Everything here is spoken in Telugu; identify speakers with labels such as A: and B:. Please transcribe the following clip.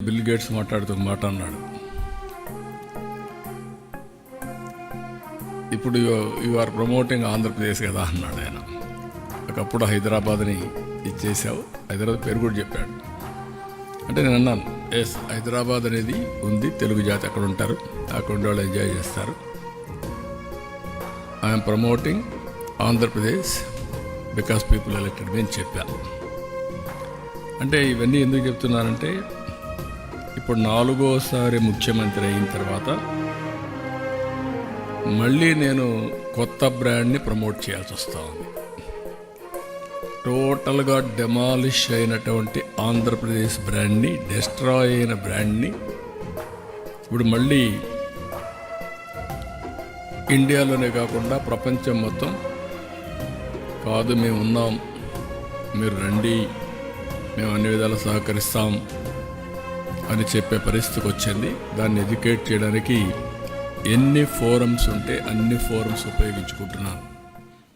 A: బిల్ గేట్స్ మాట్లాడుతూ ఒక మాట అన్నాడు, ఇప్పుడు యు ఆర్ ప్రమోటింగ్ ఆంధ్రప్రదేశ్ కదా అన్నాడు ఆయన. ఒకప్పుడు హైదరాబాద్ని ఇచ్చేసావు, హైదరాబాద్ పేరు కూడా చెప్పాడు. అంటే నేను అన్నాను, ఎస్ హైదరాబాద్ అనేది ఉంది, తెలుగు జాతి అక్కడ ఉంటారు, అక్కడ ఉండే వాళ్ళు ఎంజాయ్ చేస్తారు. I'm promoting Andhra Pradesh because people elected me అని చెప్పాను. అంటే ఇవన్నీ ఎందుకు చెప్తున్నానంటే, ఇప్పుడు 4వసారి ముఖ్యమంత్రి అయిన తర్వాత మళ్ళీ నేను కొత్త బ్రాండ్ని ప్రమోట్ చేయాల్సి వస్తూ ఉంది. టోటల్గా డెమాలిష్ అయినటువంటి ఆంధ్రప్రదేశ్ బ్రాండ్ని, డిస్ట్రాయ్ అయిన బ్రాండ్ని ఇప్పుడు మళ్ళీ ఇండియాలోనే కాకుండా ప్రపంచం మొత్తం కాదు మేము ఉన్నాం, మీరు రండి, మేము అన్ని విధాలు సహకరిస్తాం అని చెప్పే పరిస్థితికి వచ్చింది. దాన్ని ఎడ్యుకేట్ చేయడానికి ఎన్ని ఫోరమ్స్ ఉంటే అన్ని ఫోరమ్స్ ఉపయోగించుకుంటున్నాను.